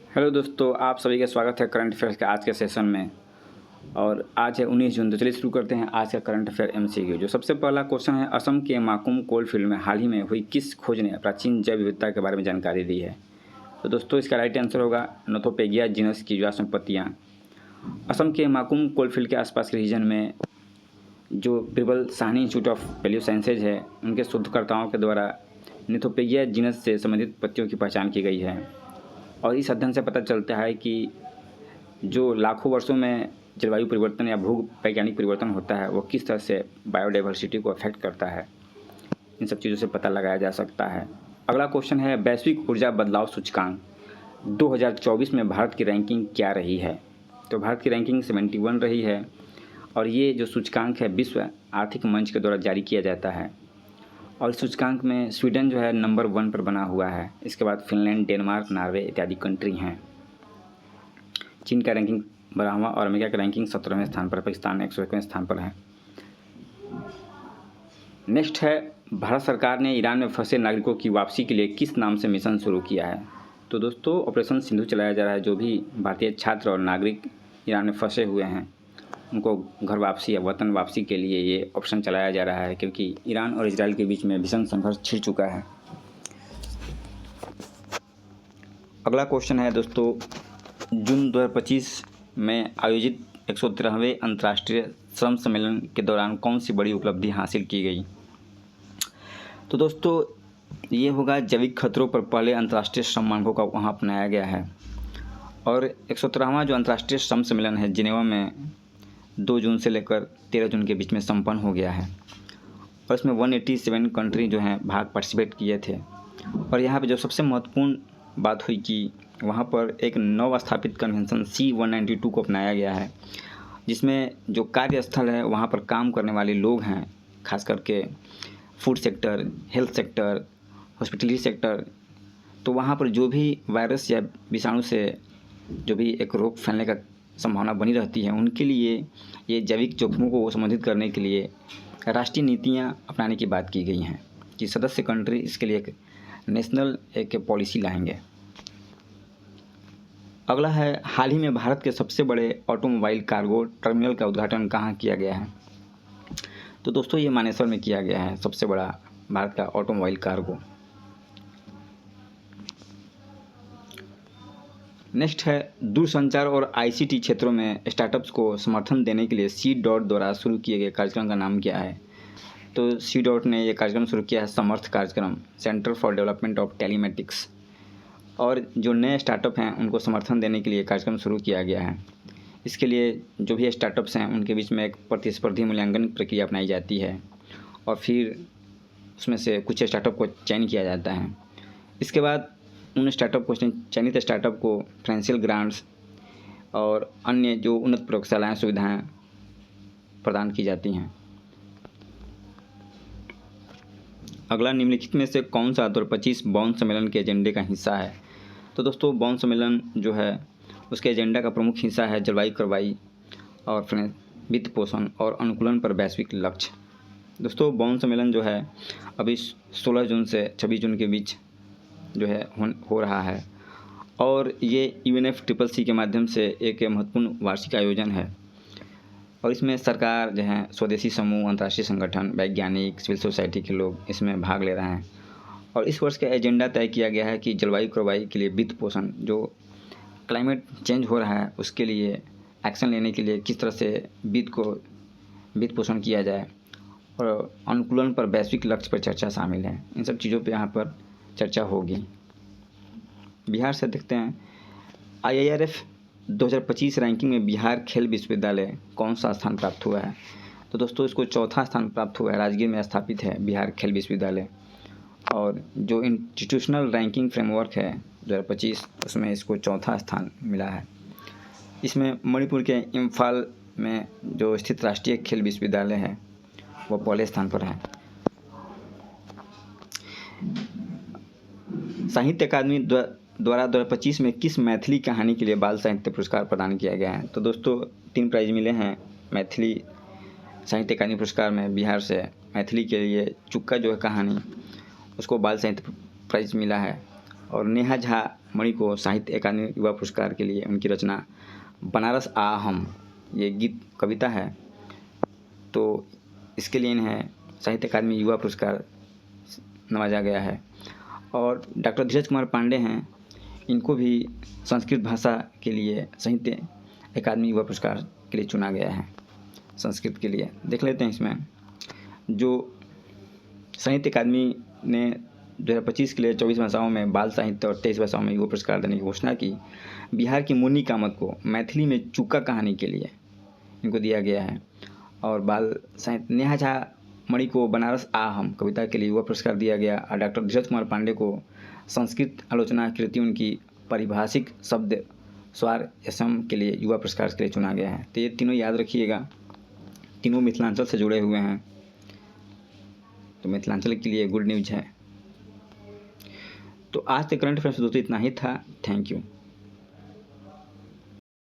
Hello दोस्तों, आप सभी का स्वागत है करंट अफेयर्स के आज के सेशन में। और आज है 19 जून। तो चलिए शुरू करते हैं आज का करंट अफेयर एमसीक्यू। जो सबसे पहला क्वेश्चन है, असम के माकुम कोलफील्ड में हाल ही में हुई किस खोज ने प्राचीन जैव विविधता के बारे में जानकारी दी है? तो दोस्तों इसका राइट आंसर होगा नोथोपेगिया जीनस की ज्वासम पत्तियाँ। असम के माकुम कोलफील्ड के आसपास के रीजन में जो Birbal Sahni institute of value sciences है, उनके शोधकर्ताओं के द्वारा निथोपेगिया जीनस से संबंधित पत्तियों की पहचान की गई है। और इस अध्ययन से पता चलता है कि जो लाखों वर्षों में जलवायु परिवर्तन या भू वैज्ञानिक परिवर्तन होता है, वो किस तरह से बायोडाइवर्सिटी को अफेक्ट करता है, इन सब चीज़ों से पता लगाया जा सकता है। अगला क्वेश्चन है, वैश्विक ऊर्जा बदलाव सूचकांक 2024 में भारत की रैंकिंग क्या रही है? तो भारत की रैंकिंग 71 रही है। और ये जो सूचकांक है विश्व आर्थिक मंच के द्वारा जारी किया जाता है। और इस सूचकांक में स्वीडन जो है नंबर 1 पर बना हुआ है। इसके बाद फिनलैंड, डेनमार्क, नॉर्वे इत्यादि कंट्री हैं। चीन का रैंकिंग 12वां और अमेरिका का रैंकिंग 17वें स्थान पर, पाकिस्तान 101वें स्थान पर है। नेक्स्ट है, भारत सरकार ने ईरान में फंसे नागरिकों की वापसी के लिए किस नाम से मिशन शुरू किया है? तो दोस्तों ऑपरेशन सिंधु चलाया जा रहा है। जो भी भारतीय छात्र और नागरिक ईरान में फंसे हुए हैं, उनको घर वापसी या वतन वापसी के लिए ये ऑप्शन चलाया जा रहा है, क्योंकि ईरान और इजराइल के बीच में भीषण संघर्ष छिड़ चुका है। अगला क्वेश्चन है दोस्तों, जून 2025 में आयोजित 113वें अंतर्राष्ट्रीय श्रम सम्मेलन के दौरान कौन सी बड़ी उपलब्धि हासिल की गई? तो दोस्तों ये होगा जैविक खतरों पर पहले अंतर्राष्ट्रीय श्रम मानकों का वहाँ अपनाया गया है। और 117वां जो अंतर्राष्ट्रीय श्रम सम्मेलन है जिनेवा में 2 जून से लेकर 13 जून के बीच में संपन्न हो गया है। और इसमें 187 कंट्री जो हैं भाग पार्टिसिपेट किए थे। और यहाँ पे जो सबसे महत्वपूर्ण बात हुई कि वहाँ पर एक नव स्थापित कन्वेंशन C192 को अपनाया गया है, जिसमें जो कार्यस्थल है वहाँ पर काम करने वाले लोग हैं, खास करके food sector, health sector, hospitality sector, तो वहाँ पर जो भी वायरस या विषाणु से जो भी एक रोग फैलने का संभावना बनी रहती है, उनके लिए ये जैविक जोखिमों को संबोधित करने के लिए राष्ट्रीय नीतियाँ अपनाने की बात की गई हैं कि सदस्य कंट्री इसके लिए एक नेशनल एक पॉलिसी लाएंगे। अगला है, हाल ही में भारत के सबसे बड़े ऑटोमोबाइल कार्गो टर्मिनल का उद्घाटन कहाँ किया गया है? तो दोस्तों ये मानेसर में किया गया है, सबसे बड़ा भारत का ऑटोमोबाइल कार्गो। नेक्स्ट है, दूरसंचार और आईसीटी क्षेत्रों में स्टार्टअप्स को समर्थन देने के लिए C.DOT द्वारा शुरू किए गए कार्यक्रम का नाम क्या है? तो C.DOT ने यह कार्यक्रम शुरू किया है समर्थ कार्यक्रम, centre for development of telematics. और जो नए स्टार्टअप हैं उनको समर्थन देने के लिए कार्यक्रम शुरू किया गया है। इसके लिए जो भी स्टार्टअप्स हैं उनके बीच में एक प्रतिस्पर्धी मूल्यांकन प्रक्रिया अपनाई जाती है और फिर उसमें से कुछ स्टार्टअप को चयन किया जाता है। इसके बाद उन स्टार्टअप को चयनित स्टार्टअप को फाइनेंशियल ग्रांट्स और अन्य जो उन्नत प्रयोगशालाएँ सुविधाएँ प्रदान की जाती हैं। अगला, निम्नलिखित में से कौन सा 2025 बॉन सम्मेलन के एजेंडे का हिस्सा है? तो दोस्तों बॉन सम्मेलन जो है उसके एजेंडा का प्रमुख हिस्सा है जलवायु कार्रवाई और वित्त पोषण और अनुकूलन पर वैश्विक लक्ष्य। दोस्तों बॉन सम्मेलन जो है अभी 16 जून से 26 जून के बीच जो है हो रहा है। और ये UNFCCC के माध्यम से एक महत्वपूर्ण वार्षिक आयोजन है। और इसमें सरकार जो है, स्वदेशी समूह, अंतर्राष्ट्रीय संगठन, वैज्ञानिक, सिविल सोसाइटी के लोग इसमें भाग ले रहे हैं। और इस वर्ष का एजेंडा तय किया गया है कि जलवायु कार्रवाई के लिए वित्त पोषण, जो क्लाइमेट चेंज हो रहा है उसके लिए एक्शन लेने के लिए किस तरह से वित्त पोषण किया जाए, और अनुकूलन पर वैश्विक लक्ष्य पर चर्चा शामिल है। इन सब चीज़ों पर यहाँ पर चर्चा होगी। बिहार से देखते हैं, IIRF 2025 रैंकिंग में बिहार खेल विश्वविद्यालय कौन सा स्थान प्राप्त हुआ है? तो दोस्तों इसको चौथा स्थान प्राप्त हुआ है। राजगीर में स्थापित है बिहार खेल विश्वविद्यालय। और जो इंस्टीट्यूशनल रैंकिंग फ्रेमवर्क है 2025, उसमें इसको चौथा स्थान मिला है। इसमें मणिपुर के इम्फाल में जो स्थित राष्ट्रीय खेल विश्वविद्यालय है वो पहले स्थान पर है। साहित्य अकादमी द्वारा 2025 में किस मैथिली कहानी के लिए बाल साहित्य पुरस्कार प्रदान किया गया है? तो दोस्तों 3 प्राइज़ मिले हैं मैथिली साहित्य अकादमी पुरस्कार में। बिहार से मैथिली के लिए चुक्का जो है कहानी, उसको बाल साहित्य प्राइज़ मिला है। और नेहा झा मणि को साहित्य अकादमी युवा पुरस्कार के लिए उनकी रचना बनारस आ हम, ये गीत कविता है, तो इसके लिए इन्हें साहित्य अकादमी युवा पुरस्कार नवाजा गया है। और डॉक्टर धीरज कुमार पांडे हैं, इनको भी संस्कृत भाषा के लिए साहित्य अकादमी युवा पुरस्कार के लिए चुना गया है। संस्कृत के लिए देख लेते हैं, इसमें जो साहित्य अकादमी ने 2025 के लिए 24 भाषाओं में बाल साहित्य और 23 भाषाओं में युवा पुरस्कार देने की घोषणा की। बिहार की मुन्नी कामत को मैथिली में चूका कहानी के लिए इनको दिया गया है। और बाल साहित्य नेहा झा मणि को बनारस आ हम कविता के लिए युवा पुरस्कार दिया गया। और डॉक्टर धीरज कुमार पांडे को संस्कृत आलोचना कृति उनकी परिभाषिक शब्द स्वर यसम के लिए युवा पुरस्कार के लिए चुना गया है। तो ये तीनों याद रखिएगा, तीनों मिथिलांचल से जुड़े हुए हैं, तो मिथिलांचल के लिए गुड न्यूज है। तो आज के करंट अफेयर्स दोस्तों इतना ही था। Thank you.